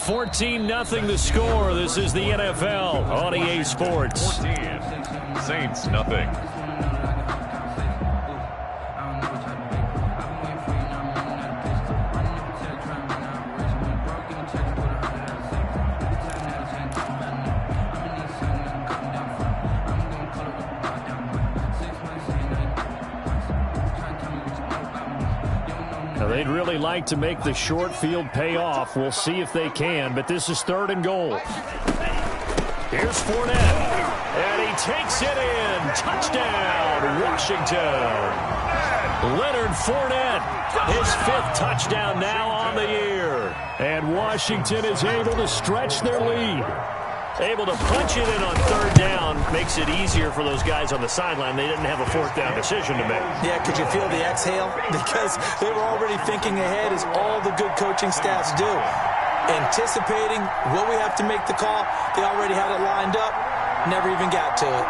14-0 the score. This is the NFL on EA Sports. 14. Saints nothing. They'd really like to make the short field pay off. We'll see if they can, but this is 3rd and goal. Here's Fournette, and he takes it in. Touchdown, Washington. Leonard Fournette, his 5th touchdown now on the year. And Washington is able to stretch their lead. Able to punch it in on 3rd down makes it easier for those guys on the sideline. They didn't have a 4th down decision to make. Yeah, could you feel the exhale? Because they were already thinking ahead, as all the good coaching staffs do. Anticipating what we have to make the call. They already had it lined up. Never even got to it.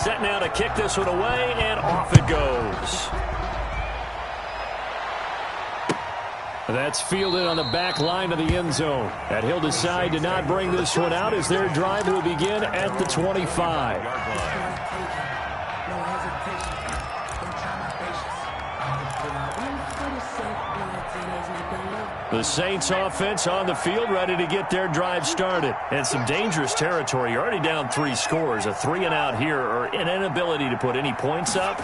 Set now to kick this one away, and off it goes. That's fielded on the back line of the end zone. And he'll decide to not bring this one out as their drive will begin at the 25. The Saints offense on the field, ready to get their drive started. And some dangerous territory. You're already down 3 scores. A 3-and-out here, or an inability to put any points up.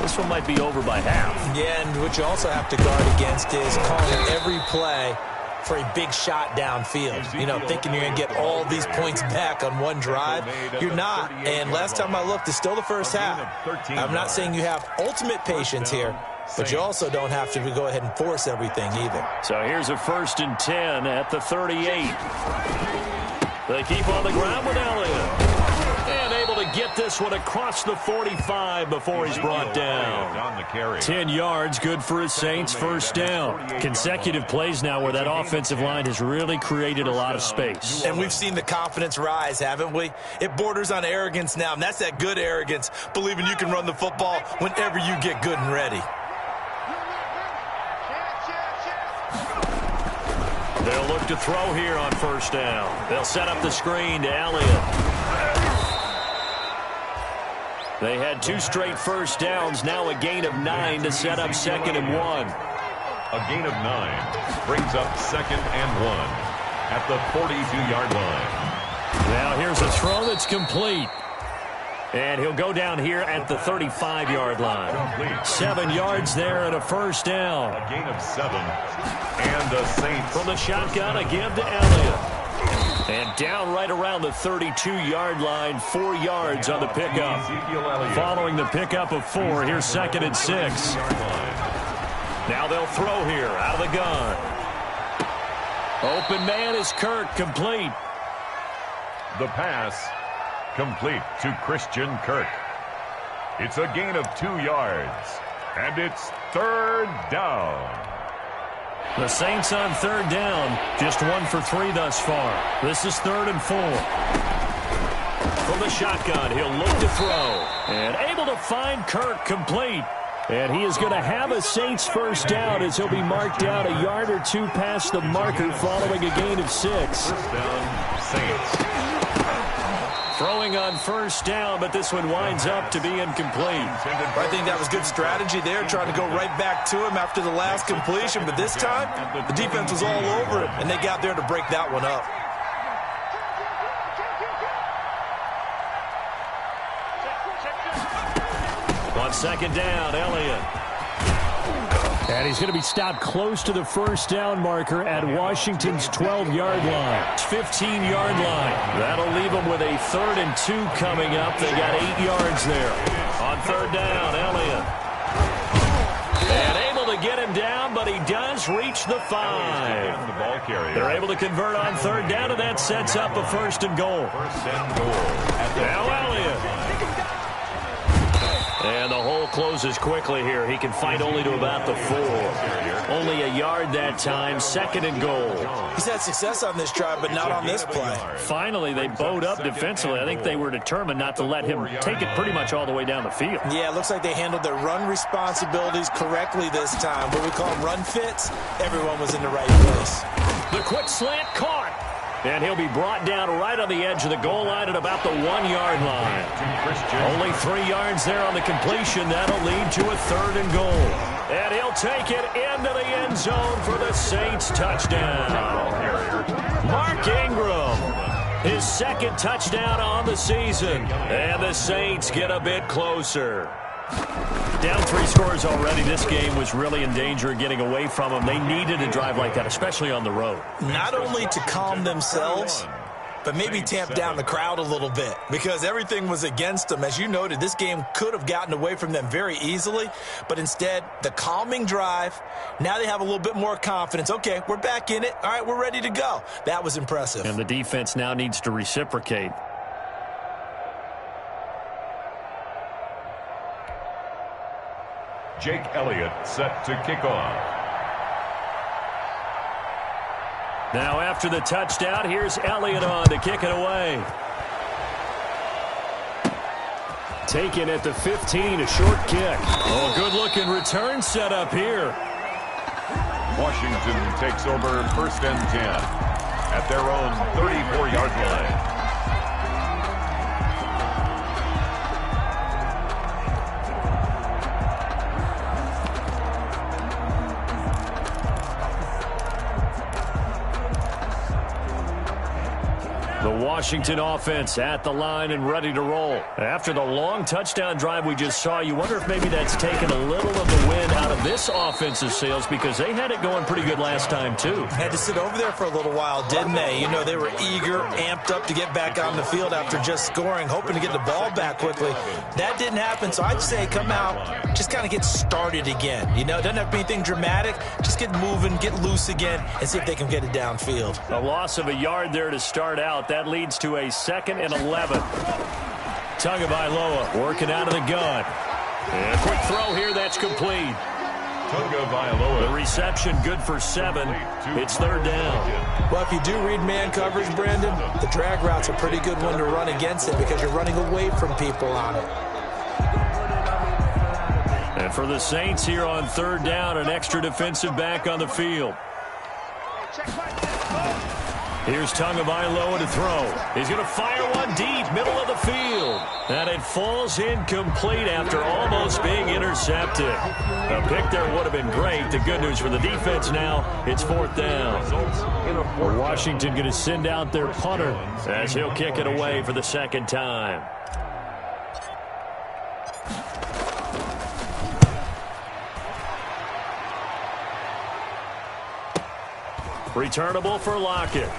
This one might be over by half. Yeah, and what you also have to guard against is calling every play for a big shot downfield. You know, thinking you're going to get all these points back on one drive. You're not. And last time I looked, it's still the first half. I'm not saying you have ultimate patience here, but you also don't have to go ahead and force everything either. So here's a 1st and 10 at the 38. They keep on the ground with Elliott. And able to get this one across the 45 before he's brought down. 10 yards, good for his Saints, 1st down. Consecutive plays now where that offensive line has really created a lot of space. And we've seen the confidence rise, haven't we? It borders on arrogance now, and that's that good arrogance, believing you can run the football whenever you get good and ready. They'll look to throw here on 1st down. They'll set up the screen to Elliott. They had 2 straight 1st downs, now a gain of 9 to set up 2nd and 1. A gain of 9 brings up 2nd and 1 at the 42-yard line. Now here's a throw that's complete. And he'll go down here at the 35-yard line. 7 yards there and a 1st down. A gain of 7. And the Saints. From the shotgun, a give to Elliott. And down right around the 32-yard line, 4 yards on the pickup. Following the pickup of 4, here's 2nd and 6. Now they'll throw here out of the gun. Open man is Kirk, complete. The pass complete to Christian Kirk. It's a gain of 2 yards. And it's 3rd down. The Saints on 3rd down, just 1 for 3 thus far. This is 3rd and 4. From the shotgun, he'll look to throw. And able to find Kirk, complete. And he is going to have a Saints 1st down as he'll be marked out a yard or 2 past the marker following a gain of 6. 1st down, Saints. Throwing on 1st down, but this one winds up to be incomplete. I think that was good strategy there, trying to go right back to him after the last completion. But this time, the defense was all over him, and they got there to break that one up. On 2nd down, Elliott. And he's going to be stopped close to the 1st down marker at Washington's 12-yard line. 15-yard line. That'll leave them with a 3rd and 2 coming up. They got 8 yards there. On 3rd down, Elliott. And able to get him down, but he does reach the 5. They're able to convert on 3rd down, and that sets up a 1st and goal. First and goal. Now Elliott. And the hole closes quickly here. He can fight only to about the 4. Only a yard that time, 2nd and goal. He's had success on this drive, but not on this play. Finally, they bowed up defensively. I think they were determined not to let him take it pretty much all the way down the field. Yeah, it looks like they handled their run responsibilities correctly this time. What we call them run fits, everyone was in the right place. The quick slant caught. And he'll be brought down right on the edge of the goal line at about the 1-yard line. Only 3 yards there on the completion. That'll lead to a 3rd and goal. And he'll take it into the end zone for the Saints touchdown. Mark Ingram, his 2nd touchdown on the season. And the Saints get a bit closer. Down 3 scores already. This game was really in danger of getting away from them. They needed a drive like that, especially on the road. Not only to calm themselves, but maybe tamp down the crowd a little bit because everything was against them. As you noted, this game could have gotten away from them very easily, but instead, the calming drive, now they have a little bit more confidence. Okay, we're back in it. All right, we're ready to go. That was impressive. And the defense now needs to reciprocate. Jake Elliott set to kick off. Now after the touchdown, here's Elliott on to kick it away. Taken at the 15, a short kick. Oh, good-looking return set up here. Washington takes over 1st and 10 at their own 34-yard line. The Washington offense at the line and ready to roll. After the long touchdown drive we just saw, you wonder if maybe that's taken a little of the wind out of this offensive sails because they had it going pretty good last time too. Had to sit over there for a little while, didn't they? You know, they were eager, amped up to get back on the field after just scoring, hoping to get the ball back quickly. That didn't happen, so I'd say come out, just kind of get started again. You know, it doesn't have to be anything dramatic. Just get moving, get loose again, and see if they can get it downfield. A loss of a yard there to start out. That leads to a 2nd and 11. Tagovailoa working out of the gun. And a quick throw here that's complete. Tagovailoa. The reception good for 7. It's 3rd down. Well, if you do read man coverage, Brandon, the drag route's a pretty good one to run against it because you're running away from people on it. And for the Saints here on 3rd down, an extra defensive back on the field. Here's Tagovailoa to throw. He's going to fire one deep, middle of the field. And it falls incomplete after almost being intercepted. A pick there would have been great. The good news for the defense now, it's 4th down. Washington going to send out their punter as he'll kick it away for the 2nd time. Returnable for Lockett.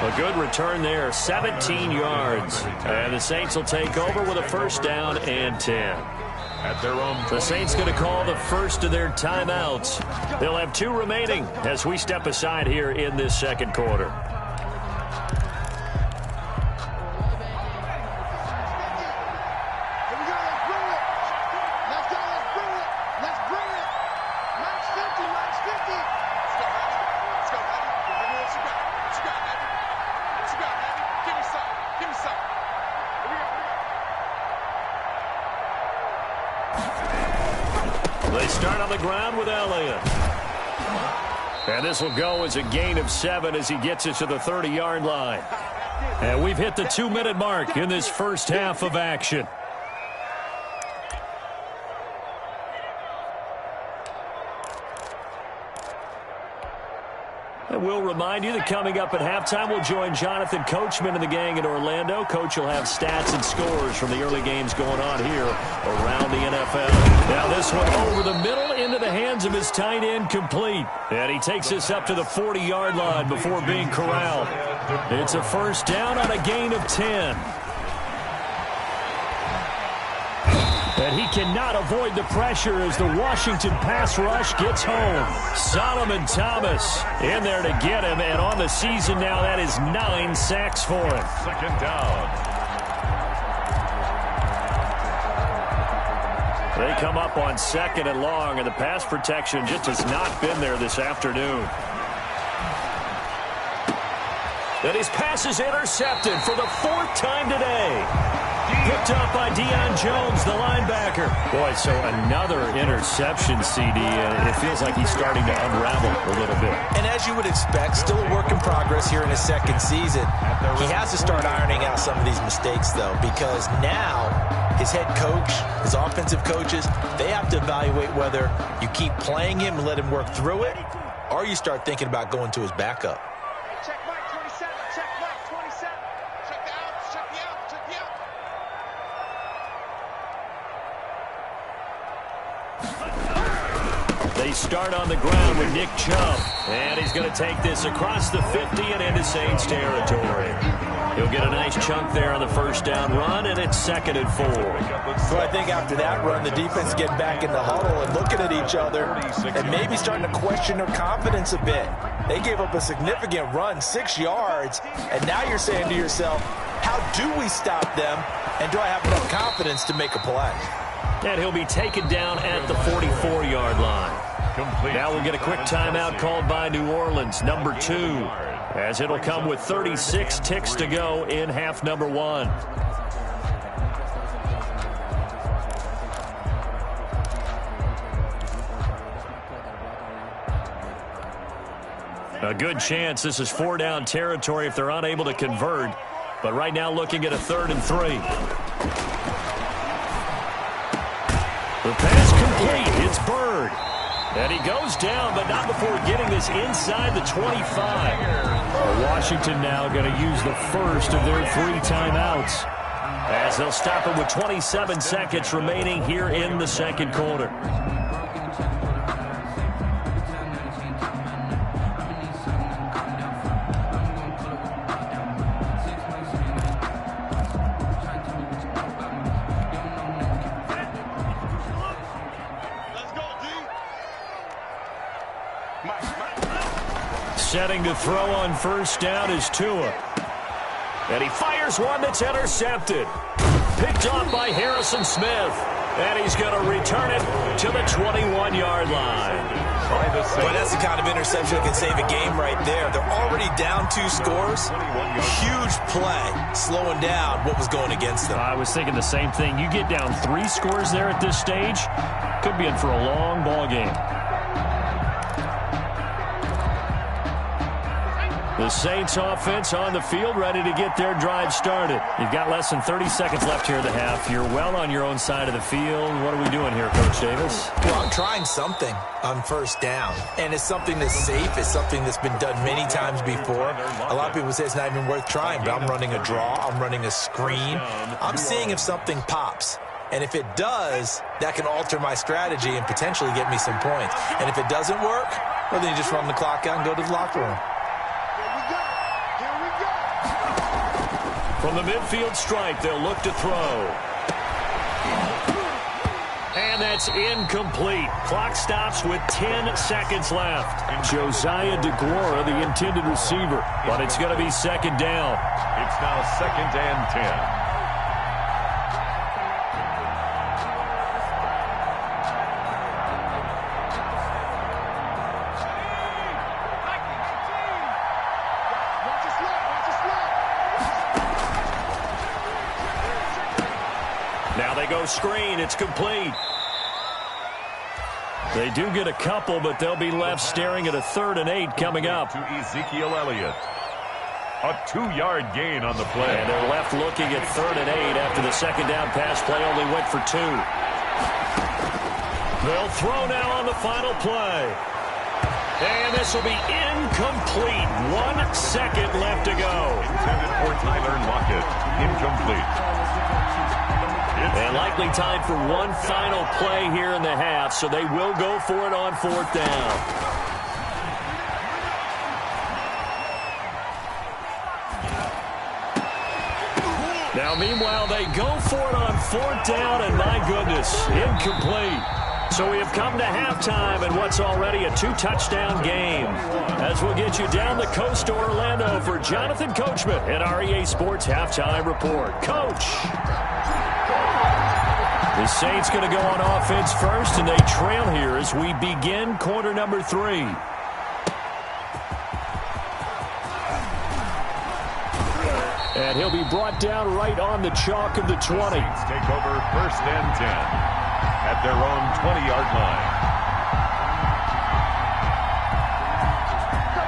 A good return there, 17 yards. And the Saints will take over with a 1st down and 10. At their own the Saints going to call the first of their timeouts. They'll have 2 remaining as we step aside here in this 2nd quarter. They start on the ground with Elliott. And this will go as a gain of 7 as he gets it to the 30-yard line. And we've hit the 2-minute mark in this first half of action. And we'll remind you that coming up at halftime, we'll join Jonathan Coachman and the gang in Orlando. Coach will have stats and scores from the early games going on here around the NFL. Now this one over the middle into the hands of his tight end, complete. And he takes this up to the 40-yard line before being corralled. It's a 1st down on a gain of 10. And he cannot avoid the pressure as the Washington pass rush gets home. Solomon Thomas in there to get him, and on the season now, that is 9 sacks for him. 2nd down. They come up on 2nd and long, and the pass protection just has not been there this afternoon. And his pass is intercepted for the 4th time today. Picked up by Deion Jones, the linebacker. Boy, so another interception, CD, and it feels like he's starting to unravel a little bit. And as you would expect, still a work in progress here in his 2nd season. He has to start ironing out some of these mistakes, though, because now his head coach, his offensive coaches, they have to evaluate whether you keep playing him and let him work through it, or you start thinking about going to his backup. Check Mike 27, check Mike 27. Check the outs, check the outs, check the outs. They start on the ground with Nick Chubb, and he's going to take this across the 50 and into Saints territory. He'll get a nice chunk there on the 1st down run, and it's 2nd and 4. So I think after that run, the defense getting back in the huddle and looking at each other and maybe starting to question their confidence a bit. They gave up a significant run, 6 yards, and now you're saying to yourself, how do we stop them, and do I have enough confidence to make a play? And he'll be taken down at the 44-yard line. Now we'll get a quick timeout called by New Orleans, number 2, as it'll come with 36 ticks to go in half number 1. A good chance this is 4-down territory if they're unable to convert, but right now looking at a 3rd and 3. The pass complete. It's Bird. And he goes down, but not before getting this inside the 25. Washington now going to use the first of their 3 timeouts, as they'll stop it with 27 seconds remaining here in the 2nd quarter. Setting to throw on 1st down is Tua. And he fires one that's intercepted. Picked off by Harrison Smith. And he's going to return it to the 21-yard line. Boy, that's the kind of interception that can save a game right there. They're already down 2 scores. Huge play, slowing down what was going against them. I was thinking the same thing. You get down 3 scores there at this stage, could be in for a long ball game. The Saints offense on the field, ready to get their drive started. You've got less than 30 seconds left here in the half. You're well on your own side of the field. What are we doing here, Coach Davis? Well, I'm trying something on 1st down, and it's something that's safe. It's something that's been done many times before. A lot of people say it's not even worth trying, but I'm running a draw. I'm running a screen. I'm seeing if something pops. And if it does, that can alter my strategy and potentially get me some points. And if it doesn't work, well, then you just run the clock out and go to the locker room. From the midfield stripe, they'll look to throw. And that's incomplete. Clock stops with 10 seconds left. Josiah DeGuara, the intended receiver, but it's going to be 2nd down. It's now 2nd and 10. Screen, it's complete. They do get a couple, but they'll be left staring at a 3rd and 8 coming up. To Ezekiel Elliott. A 2-yard gain on the play. And they're left looking at 3rd and 8 after the 2nd down pass play only went for 2. They'll throw now on the final play. And this will be incomplete. 1 second left to go. Intended for Tyler Lockett. Incomplete. And likely time for one final play here in the half, so they will go for it on 4th down. Now, meanwhile, they go for it on 4th down, and my goodness, incomplete. So we have come to halftime in what's already a 2-touchdown game. As we'll get you down the coast to Orlando for Jonathan Coachman at our EA Sports Halftime Report. Coach. The Saints going to go on offense first, and they trail here as we begin quarter number 3. And he'll be brought down right on the chalk of the 20. The Saints take over 1st and 10 at their own 20-yard line.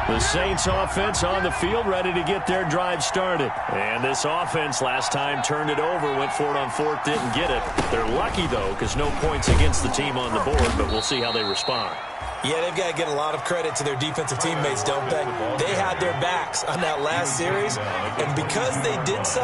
The Saints offense on the field, ready to get their drive started. And this offense last time turned it over, went for it on 4th, didn't get it. They're lucky, though, because no points against the team on the board, but we'll see how they respond. Yeah, they've got to get a lot of credit to their defensive teammates, don't they? They had their backs on that last series, and because they did so,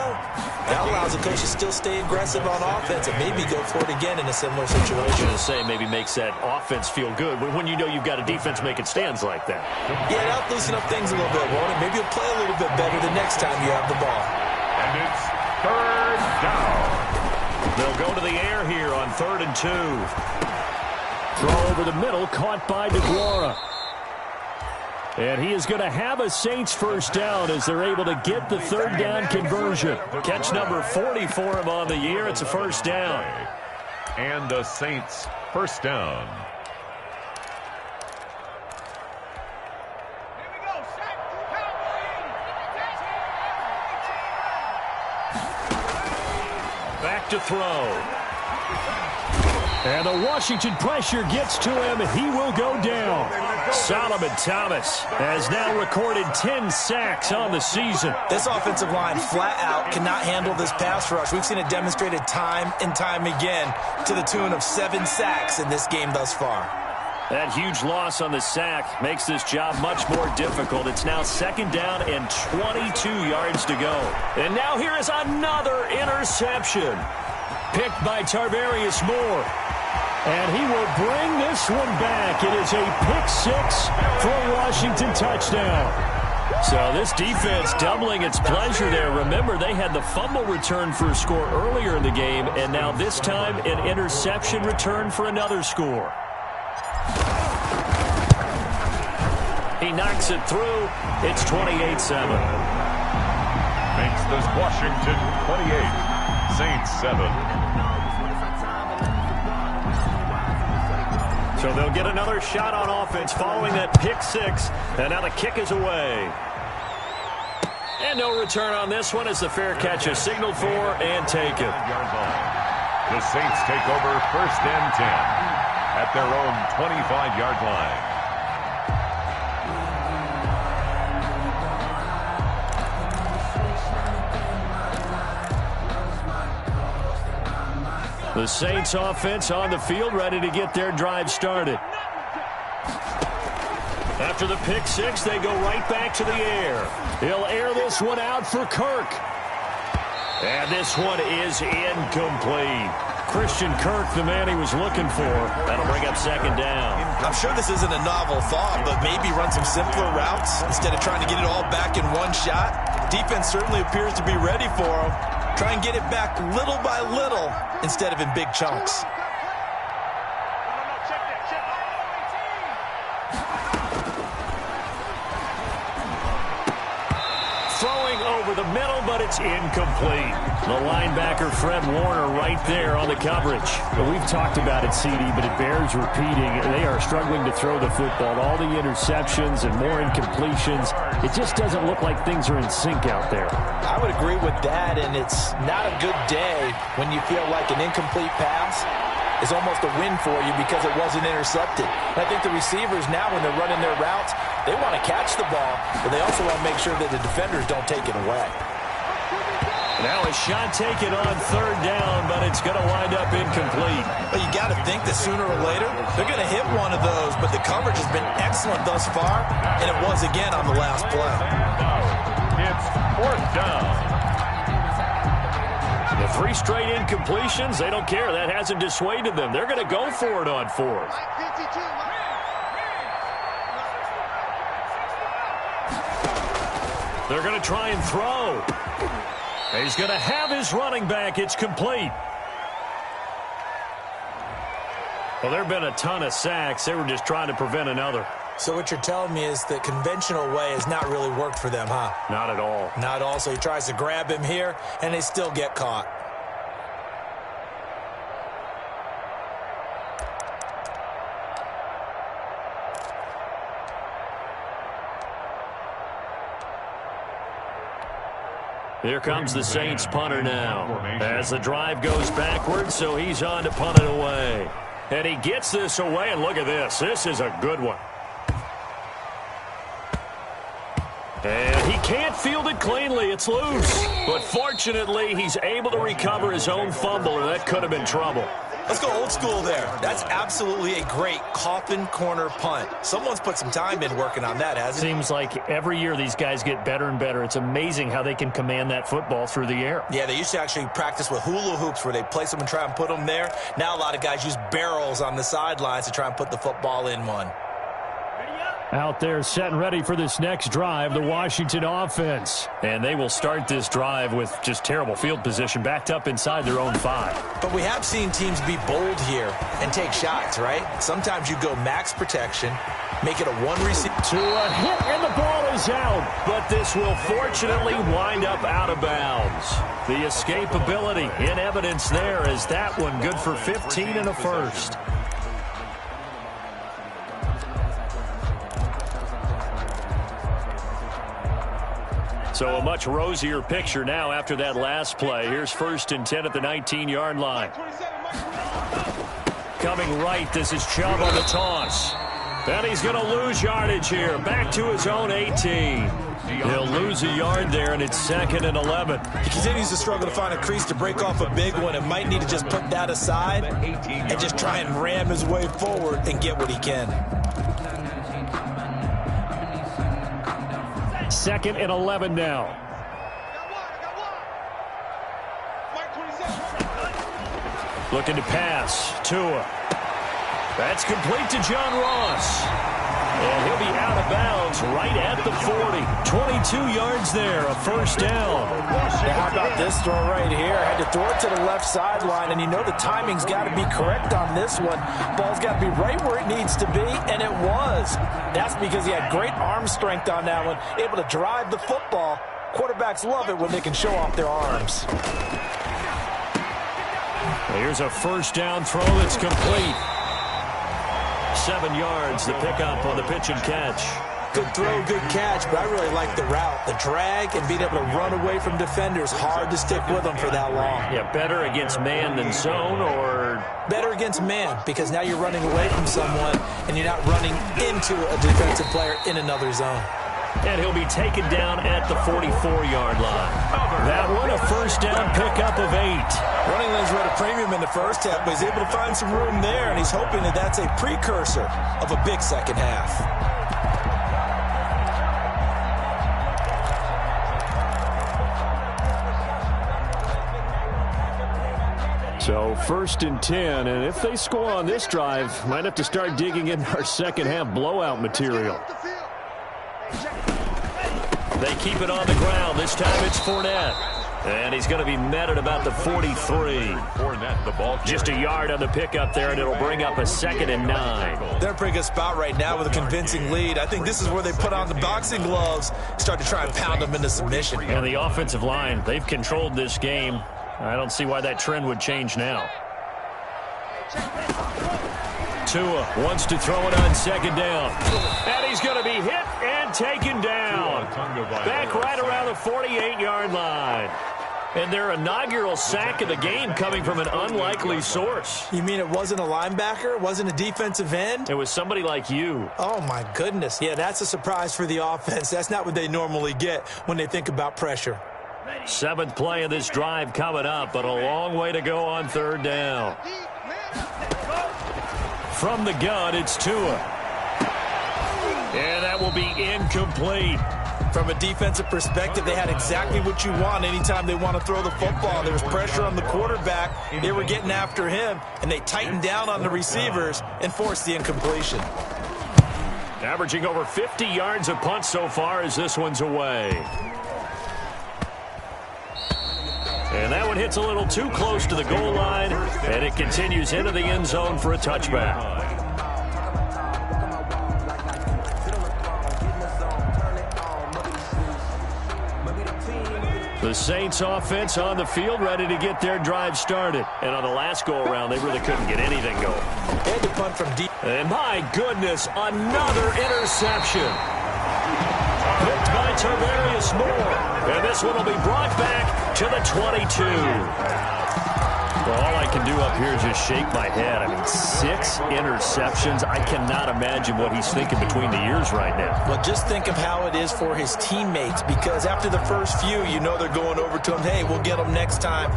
that allows the coach to still stay aggressive on offense and maybe go for it again in a similar situation. To say maybe makes that offense feel good when you know you've got a defense making stands like that. Yeah, that'll loosen up things a little bit, won't it? Maybe you'll play a little bit better the next time you have the ball. And it's 3rd down. They'll go to the air here on 3rd and 2. Throw over the middle, caught by DeGuara. And he is going to have a Saints first down as they're able to get the 3rd down conversion. Catch number 40 for him on the year. It's a first down. And the Saints first down. Back to throw. And the Washington pressure gets to him. He will go down. Solomon Thomas has now recorded 10 sacks on the season. This offensive line flat out cannot handle this pass rush. We've seen it demonstrated time and time again to the tune of 7 sacks in this game thus far. That huge loss on the sack makes this job much more difficult. It's now 2nd down and 22 yards to go. And now here is another interception. Picked by Tarvarius Moore. And he will bring this one back. It is a pick-6 for a Washington touchdown. So this defense doubling its pleasure there. Remember, they had the fumble return for a score earlier in the game, and now this time an interception return for another score. He knocks it through. It's 28-7. Makes this Washington 28, Saints 7. So they'll get another shot on offense following that pick-6, and now the kick is away. And no return on this one as the fair catch is signaled for and taken. The Saints take over 1st and 10 at their own 25-yard line. The Saints offense on the field, ready to get their drive started. After the pick-6, they go right back to the air. He'll air this one out for Kirk. And this one is incomplete. Christian Kirk, the man he was looking for. That'll bring up 2nd down. I'm sure this isn't a novel thought, but maybe run some simpler routes instead of trying to get it all back in one shot. Defense certainly appears to be ready for him. Try and get it back little by little instead of in big chunks. Throwing over the middle, but it's incomplete. The linebacker, Fred Warner, right there on the coverage. Well, we've talked about it, CD, but it bears repeating. They are struggling to throw the football. All the interceptions and more incompletions. It just doesn't look like things are in sync out there. I would agree with that, and it's not a good day when you feel like an incomplete pass is almost a win for you because it wasn't intercepted. And I think the receivers now, when they're running their routes, they want to catch the ball, but they also want to make sure that the defenders don't take it away. Now a shot taken on 3rd down, but it's going to wind up incomplete. But you got to think that sooner or later, they're going to hit one of those, but the coverage has been excellent thus far, and it was again on the last play. It's 4th down. The 3 straight incompletions, they don't care. That hasn't dissuaded them. They're going to go for it on 4th. They're going to try and throw. He's going to have his running back. It's complete. Well, there have been a ton of sacks. They were just trying to prevent another. So what you're telling me is the conventional way has not really worked for them, huh? Not at all. Not at all. So he tries to grab him here, and they still get caught. Here comes the Saints punter now. As the drive goes backwards, so he's on to punt it away. And he gets this away, and look at this. This is a good one. And he can't field it cleanly. It's loose. But fortunately, he's able to recover his own fumble, and that could have been trouble. Let's go old school there. That's absolutely a great coffin corner punt. Someone's put some time in working on that, hasn't it? Seems like every year these guys get better and better. It's amazing how they can command that football through the air. Yeah, they used to actually practice with hula hoops where they place them and try and put them there. Now a lot of guys use barrels on the sidelines to try and put the football in one. Out there set and ready for this next drive, the Washington offense. And they will start this drive with just terrible field position, backed up inside their own 5. But we have seen teams be bold here and take shots, right? Sometimes you go max protection, make it a one receiver. To a hit, and the ball is out. But this will fortunately wind up out of bounds. The escapability in evidence there as that one good for 15 and a first. So a much rosier picture now after that last play. Here's 1st and 10 at the 19-yard line. Coming right, this is Chubb on the toss. And he's going to lose yardage here. Back to his own 18. He'll lose a yard there, and it's 2nd and 11. He continues to struggle to find a crease to break off a big one and might need to just put that aside and just try and ram his way forward and get what he can. 2nd and 11 now. Looking to pass. Tua. That's complete to John Ross. And he'll be out of bounds right at the 40. 22 yards there, a first down. Yeah, how about this throw right here? Had to throw it to the left sideline, and you know the timing's got to be correct on this one. Ball's got to be right where it needs to be, and it was. That's because he had great arm strength on that one, able to drive the football. Quarterbacks love it when they can show off their arms. Here's a first down throw that's complete. 7 yards, the pickup on the pitch and catch. Good throw, good catch, but I really like the route. The drag and being able to run away from defenders. Hard to stick with them for that long. Yeah, better against man than zone, or? Better against man, because now you're running away from someone and you're not running into a defensive player in another zone. And he'll be taken down at the 44-yard line. That one, a first down pickup of 8. Running lanes were at a premium in the first half, but he's able to find some room there, and he's hoping that that's a precursor of a big second half. So 1st and 10, and if they score on this drive, might have to start digging in our second half blowout material. They keep it on the ground. This time it's Fournette. And he's going to be met at about the 43. Just a yard on the pickup there, and it'll bring up a 2nd and 9. They're in a pretty good spot right now with a convincing lead. I think this is where they put on the boxing gloves, start to try and pound them into submission. And the offensive line, they've controlled this game. I don't see why that trend would change now. Tua wants to throw it on 2nd down. And he's going to be hit and taken down. Back right around the 48-yard line. And their inaugural sack of the game coming from an unlikely source. You mean it wasn't a linebacker? It wasn't a defensive end? It was somebody like you. Oh, my goodness. Yeah, that's a surprise for the offense. That's not what they normally get when they think about pressure. 7th play of this drive coming up, but a long way to go on 3rd down. From the gun, it's Tua. And that will be incomplete. From a defensive perspective, they had exactly what you want anytime they want to throw the football. There was pressure on the quarterback. They were getting after him, and they tightened down on the receivers and forced the incompletion. Averaging over 50 yards a punt so far as this one's away. And that one hits a little too close to the goal line, and it continues into the end zone for a touchback. The Saints offense on the field, ready to get their drive started. And on the last go-around, they really couldn't get anything going. They had to punt from deep. And my goodness, another interception. Picked by yards or various more. And this one will be brought back to the 22. Well, all I can do up here is just shake my head. I mean, 6 interceptions. I cannot imagine what he's thinking between the ears right now. Well, just think of how it is for his teammates, because after the first few, you know they're going over to him, hey, we'll get them next time.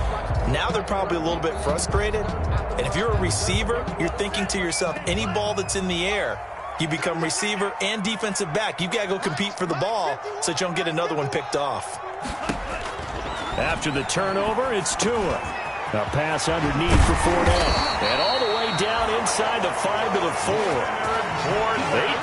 Now they're probably a little bit frustrated. And if you're a receiver, you're thinking to yourself, any ball that's in the air, you become receiver and defensive back. You've got to go compete for the ball so that you don't get another one picked off. After the turnover, it's Tua. A pass underneath for Fournette. And all the way down inside the 5 to the 4.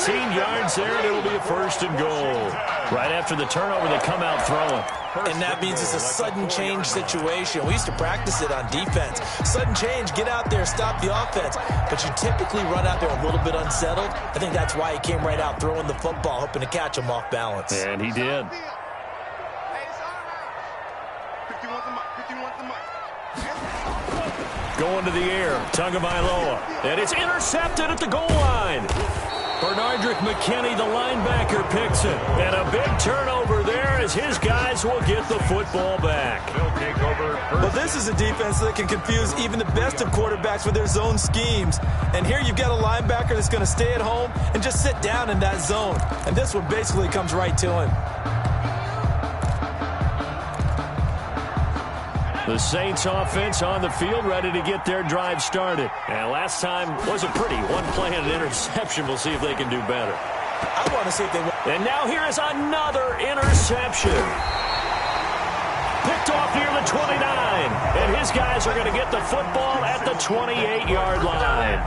18 yards there, and it'll be a 1st and goal. Right after the turnover, they come out throwing. And that means it's a sudden change situation. We used to practice it on defense. Sudden change, get out there, stop the offense. But you typically run out there a little bit unsettled. I think that's why he came right out throwing the football, hoping to catch him off balance. And he did. Going to the air, Tagovailoa, and it's intercepted at the goal line. Bernardrick McKinney, the linebacker, picks it. And a big turnover there as his guys will get the football back. Well, this is a defense that can confuse even the best of quarterbacks with their zone schemes. And here you've got a linebacker that's going to stay at home and just sit down in that zone. And this one basically comes right to him. The Saints offense on the field, ready to get their drive started. And last time wasn't pretty. One play and an interception. We'll see if they can do better. I want to see if they will. And now here is another interception. Picked off near the 29. And his guys are going to get the football at the 28-yard line.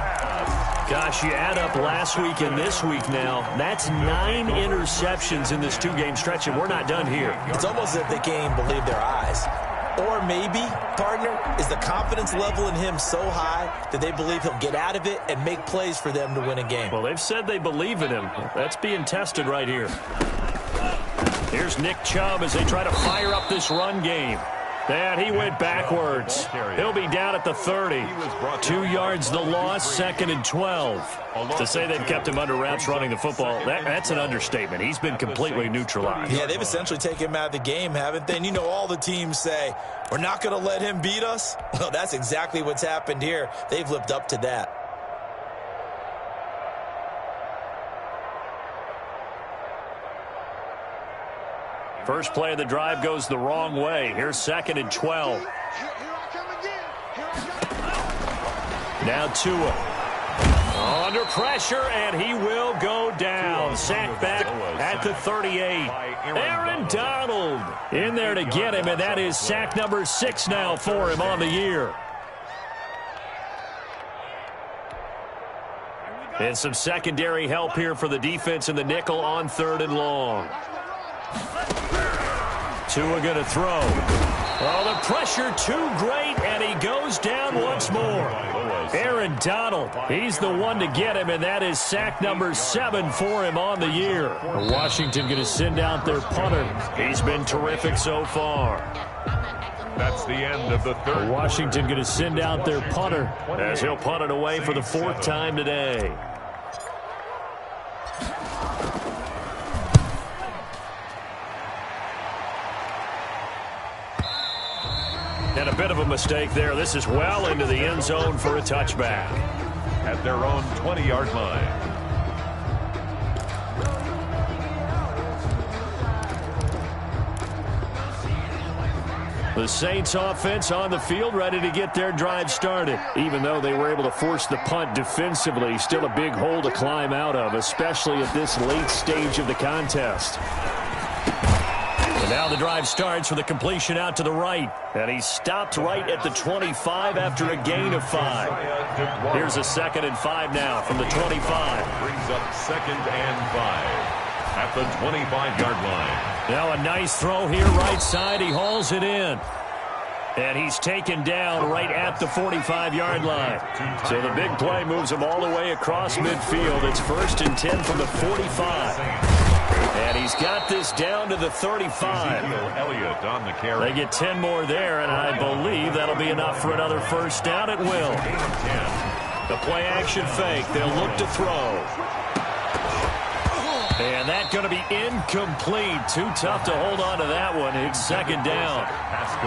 Gosh, you add up last week and this week now. That's 9 interceptions in this 2-game stretch, and we're not done here. It's almost as if they can't even believe their eyes. Or maybe, partner, is the confidence level in him so high that they believe he'll get out of it and make plays for them to win a game. Well, they've said they believe in him. That's being tested right here. Here's Nick Chubb as they try to fire up this run game. And he went backwards. He'll be down at the 30. 2 yards the loss, 2nd and 12. To say they've kept him under wraps running the football, that's an understatement. He's been completely neutralized. Yeah, they've essentially taken him out of the game, haven't they? And you know all the teams say, we're not going to let him beat us. Well, that's exactly what's happened here. They've lived up to that. First play of the drive goes the wrong way. Here's 2nd and 12. Now Tua. Under pressure, and he will go down. Sacked back at the 38. Aaron Donald in there to get him, and that is sack number 6 now for him on the year. And some secondary help here for the defense in the nickel on 3rd and long. Tua going to throw. Oh, the pressure too great, and he goes down once more. Aaron Donald, he's the one to get him, and that is sack number 7 for him on the year. Washington going to send out their punter. He's been terrific so far. That's the end of the 3rd. Washington going to send out their punter as he'll punt it away for the 4th time today. And a bit of a mistake there. This is well into the end zone for a touchback. At their own 20-yard line. The Saints offense on the field, ready to get their drive started. Even though they were able to force the punt defensively, still a big hole to climb out of, especially at this late stage of the contest. And now the drive starts with a completion out to the right. And he stopped right at the 25 after a gain of 5. Here's a 2nd and 5 now from the 25. Brings up 2nd and 5 at the 25-yard line. Now a nice throw here right side. He hauls it in. And he's taken down right at the 45-yard line. So the big play moves him all the way across midfield. It's 1st and 10 from the 45. And he's got this down to the 35. Elliott on the carry. They get 10 more there, and I believe that'll be enough for another 1st down. It will. The play action fake. They'll look to throw. And that's going to be incomplete. Too tough to hold on to that one. It's second down.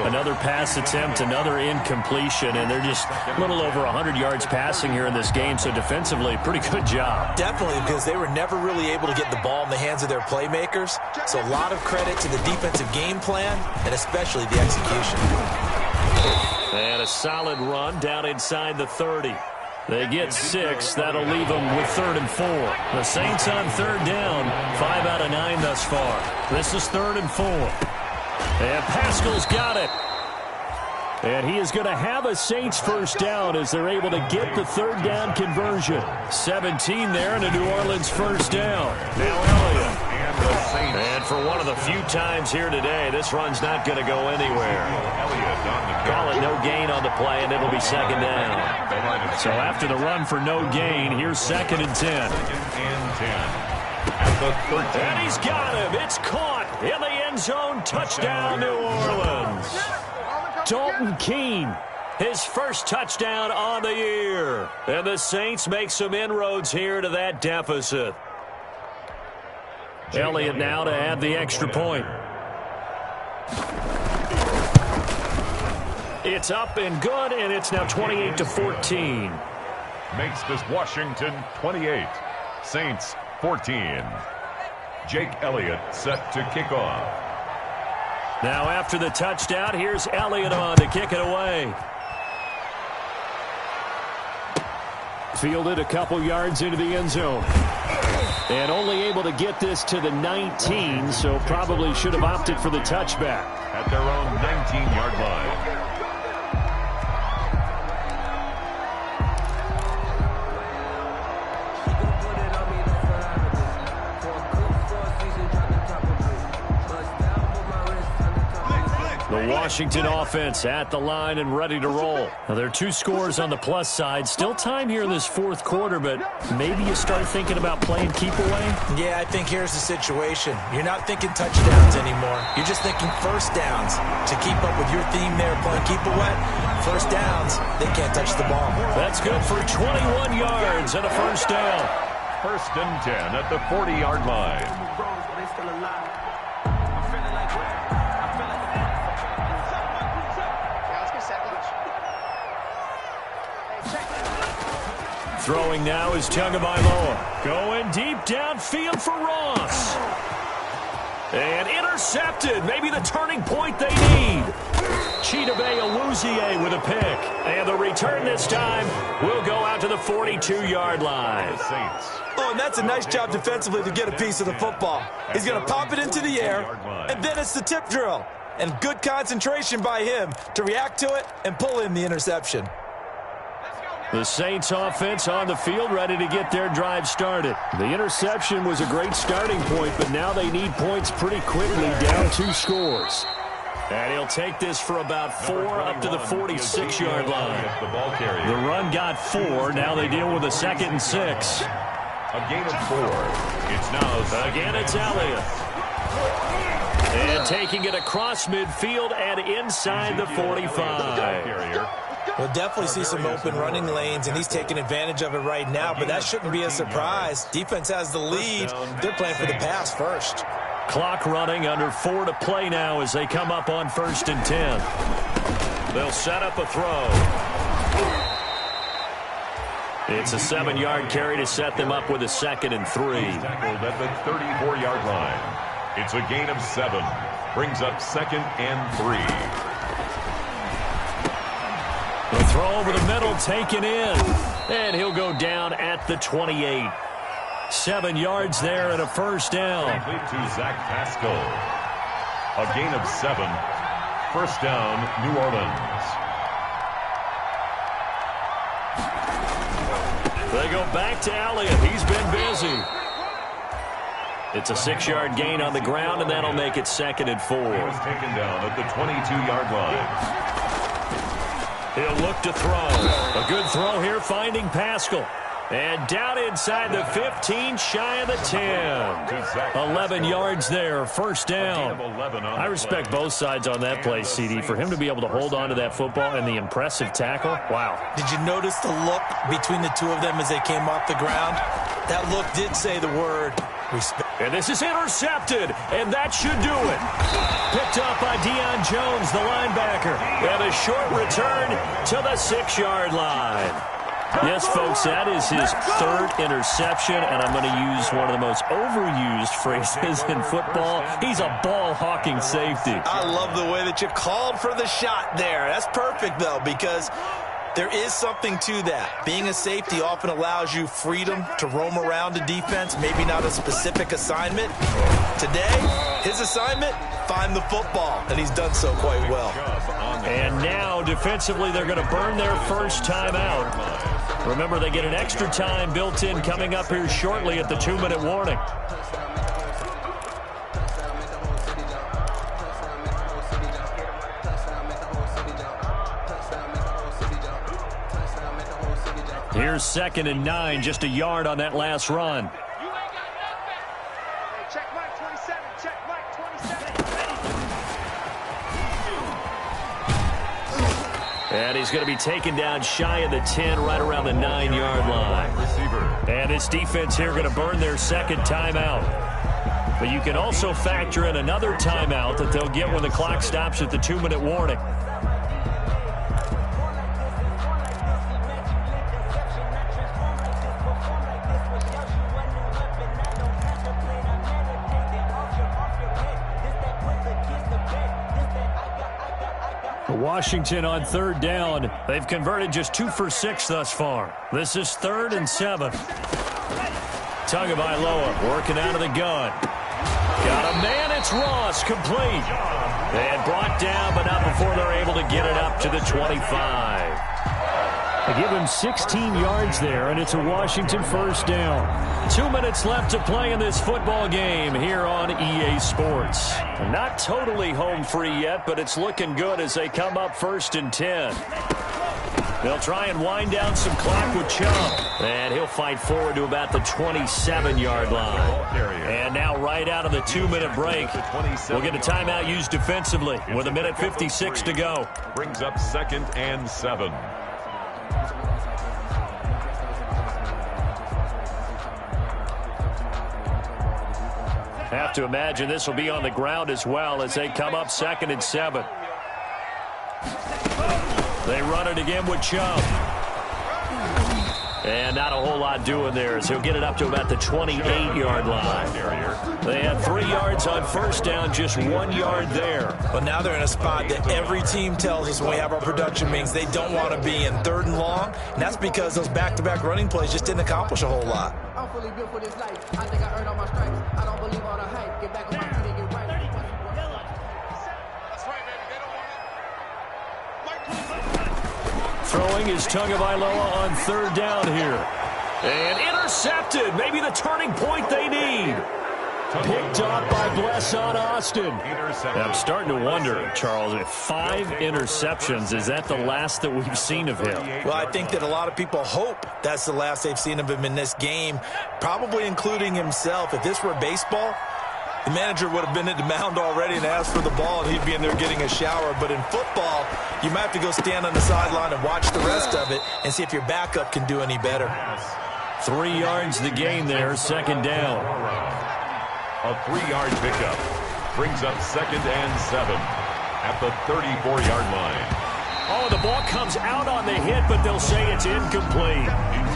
Another pass attempt, another incompletion, and they're just a little over 100 yards passing here in this game, so defensively, pretty good job. Definitely, because they were never really able to get the ball in the hands of their playmakers, so a lot of credit to the defensive game plan, and especially the execution. And a solid run down inside the 30. They get 6. That'll leave them with 3rd and 4. The Saints on 3rd down. 5 out of 9 thus far. This is 3rd and 4. And Pascal's got it. And he is going to have a Saints first down as they're able to get the 3rd down conversion. 17 there and a New Orleans first down. Now Elliott. And for one of the few times here today, this run's not going to go anywhere. Call it no gain on the play, and it'll be second down. So after the run for no gain, here's 2nd and 10. And he's got him. It's caught in the end zone. Touchdown, New Orleans. Dalton Keene, his first touchdown on the year. And the Saints make some inroads here to that deficit. Elliott now to add the extra point. It's up and good, and it's now 28-14. Makes this Washington 28, Saints 14. Jake Elliott set to kick off. Now after the touchdown, here's Elliott on to kick it away. Fielded a couple yards into the end zone. And only able to get this to the 19, so probably should have opted for the touchback. At their own 19-yard line. The Washington offense at the line and ready to roll. Now, there are 2 scores on the plus side. Still time here in this 4th quarter, but maybe you start thinking about playing keep away? Yeah, I think here's the situation. You're not thinking touchdowns anymore. You're just thinking first downs. To keep up with your theme there, playing keep away, first downs, they can't touch the ball. That's good for 21 yards and a first down. 1st and 10 at the 40-yard line. Throwing now is Tagovailoa. Going deep downfield for Ross. And intercepted. Maybe the turning point they need. Chidobe Awuzie with a pick. And the return this time will go out to the 42-yard line. Oh, and that's a nice job defensively to get a piece of the football. He's going to pop it into the air, and then it's the tip drill. And good concentration by him to react to it and pull in the interception. The Saints offense on the field ready to get their drive started. The interception was a great starting point, but now they need points pretty quickly, down 2 scores. And he'll take this for about 4 up to the 46-yard line. The run got 4. Now they deal with a 2nd and 6. A gain of 4. It's now again, it's Elliott. And taking it across midfield and inside the 45. We'll definitely see some open running lanes, and he's taking advantage of it right now, but that shouldn't be a surprise. Defense has the lead. They're playing for the pass first. Clock running, under 4 to play now as they come up on 1st and 10. They'll set up a throw. It's a 7-yard carry to set them up with a 2nd and 3. Tackled at the 34-yard line. It's a gain of 7. Brings up 2nd and 3. The throw over the middle taken in. And he'll go down at the 28. 7 yards there and a first down. Complete to Zach Pascal. A gain of 7. First down, New Orleans. They go back to Elliott. He's been busy. It's a 6-yard gain on the ground, and that'll make it 2nd and 4. He was taken down at the 22-yard line. He'll look to throw. A good throw here, finding Pascal. And down inside the 15, shy of the 10. 11 yards there, first down. I respect both sides on that play, CD. For him to be able to hold on to that football and the impressive tackle, wow. Did you notice the look between the two of them as they came off the ground? That look did say the word, And this is intercepted, and that should do it. Picked up by Deion Jones, the linebacker. And a short return to the 6-yard line. Yes, folks, that is his third interception, and I'm going to use one of the most overused phrases in football. He's a ball-hawking safety. I love the way that you called for the shot there. That's perfect, though, because there is something to that. Being a safety often allows you freedom to roam around the defense, maybe not a specific assignment. Today, his assignment, find the football, and he's done so quite well. And now, defensively, they're going to burn their first timeout. Remember, they get an extra time built in coming up here shortly at the 2-minute warning. Here's 2nd and 9, just a yard on that last run. Check Mike 27. Check Mike 27. And he's going to be taken down shy of the 10, right around the 9-yard line. And this defense here going to burn their second timeout. But you can also factor in another timeout that they'll get when the clock stops at the 2-minute warning. Washington on 3rd down. They've converted just 2 for 6 thus far. This is 3rd and 7. Tagovailoa working out of the gun. Got a man. It's Ross, complete. And brought down, but not before they're able to get it up to the 25. They give him 16 yards there, and it's a Washington first down. 2 minutes left to play in this football game here on EA Sports. Not totally home free yet, but it's looking good as they come up 1st and 10. They'll try and wind down some clock with Chubb. And he'll fight forward to about the 27-yard line. And now right out of the 2-minute break, we'll get a timeout used defensively with 1:56 to go. Brings up 2nd and 7. Have to imagine this will be on the ground as well as they come up 2nd and 7. They run it again with Chubb. And not a whole lot doing there as he'll get it up to about the 28-yard line. They had 3 yards on first down, just 1 yard there. But now they're in a spot that every team tells us when we have our production meetings they don't want to be in 3rd and long. And that's because those back-to-back running plays just didn't accomplish a whole lot. I'm fully built for this life. I think I earned all my stripes. I don't believe all the hype. Get back on my feet and get right. That's right, baby. They don't want it. Mike 27. Throwing is Tagovailoa on 3rd down here. And intercepted. Maybe the turning point they need. Picked up by Blesson Austin. I'm starting to wonder, Charles, if 5 interceptions, is that the last that we've seen of him? Well, I think that a lot of people hope that's the last they've seen of him in this game, probably including himself. If this were baseball, the manager would have been at the mound already and asked for the ball, and he'd be in there getting a shower. But in football, you might have to go stand on the sideline and watch the rest of it and see if your backup can do any better. 3 yards the gain there, 2nd down. A 3-yard pickup brings up 2nd and 7 at the 34-yard line. Oh, the ball comes out on the hit, but they'll say it's incomplete.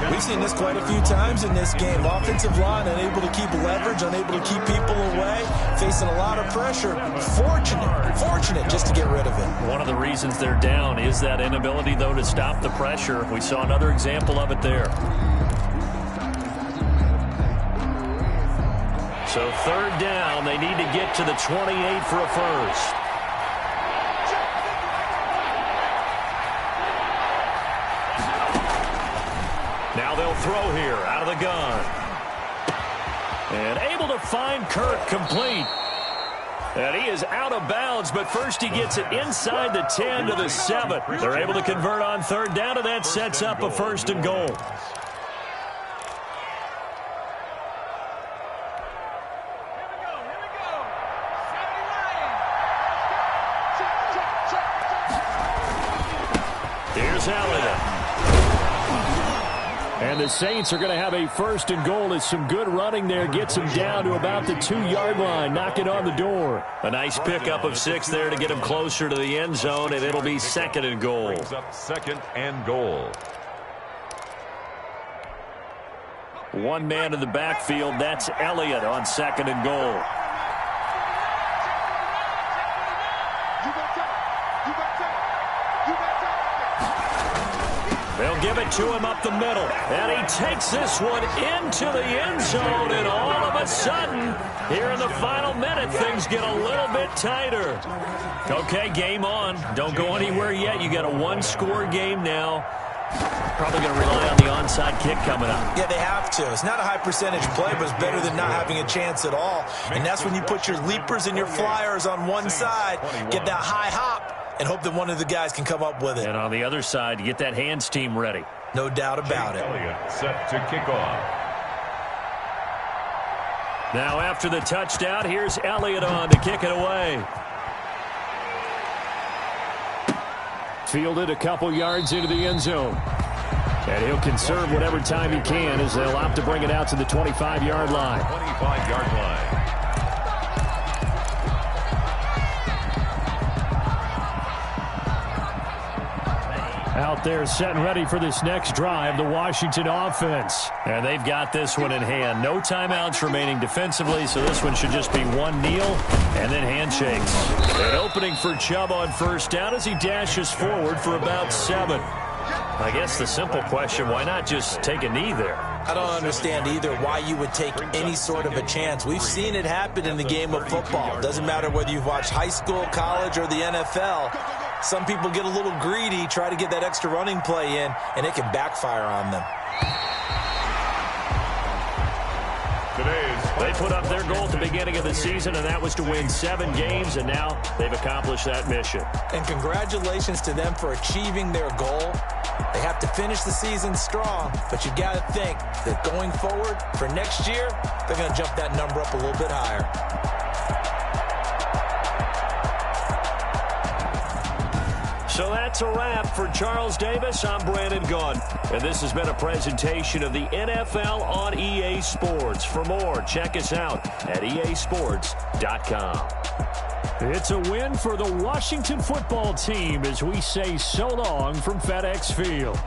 We've seen this quite a few times in this game. Offensive line unable to keep leverage, unable to keep people away, facing a lot of pressure. Fortunate just to get rid of it. One of the reasons they're down is that inability, though, to stop the pressure. We saw another example of it there. So 3rd down, they need to get to the 28 for a first. Now they'll throw here out of the gun. And able to find Kirk, complete. And he is out of bounds, but first he gets it inside the 10 to the 7. They're able to convert on 3rd down, and that sets up a 1st and goal. And the Saints are going to have a first and goal as some good running there gets them down to about the 2-yard line. Knock it on the door. A nice pickup of 6 there to get him closer to the end zone, and it'll be second and goal. Brings up second and goal. One man in the backfield. That's Elliott on second and goal. They'll give it to him up the middle. And he takes this one into the end zone. And all of a sudden, here in the final minute, things get a little bit tighter. Okay, game on. Don't go anywhere yet. You got a one-score game now. Probably going to rely on the onside kick coming up. Yeah, they have to. It's not a high-percentage play, but it's better than not having a chance at all. And that's when you put your leapers and your flyers on one side, get that high hop, and hope that one of the guys can come up with it. And on the other side, you get that hands team ready. No doubt about it. Elliott set to kick off. Now after the touchdown, here's Elliott on to kick it away. Fielded a couple yards into the end zone. And he'll conserve whatever time he can as they'll opt to bring it out to the 25-yard line. 25-yard line. Out there set and ready for this next drive, the Washington offense. And they've got this one in hand. No timeouts remaining defensively, so this one should just be one kneel and then handshakes. An opening for Chubb on first down as he dashes forward for about 7. I guess the simple question, why not just take a knee there? I don't understand either why you would take any sort of a chance. We've seen it happen in the game of football. Doesn't matter whether you've watched high school, college, or the NFL. Some people get a little greedy, try to get that extra running play in, and it can backfire on them. They put up their goal at the beginning of the season, and that was to win 7 games, and now they've accomplished that mission. And congratulations to them for achieving their goal. They have to finish the season strong, but you got to think that going forward for next year, they're going to jump that number up a little bit higher. So that's a wrap for Charles Davis. I'm Brandon Gaudin, and this has been a presentation of the NFL on EA Sports. For more, check us out at easports.com. It's a win for the Washington football team as we say so long from FedEx Field.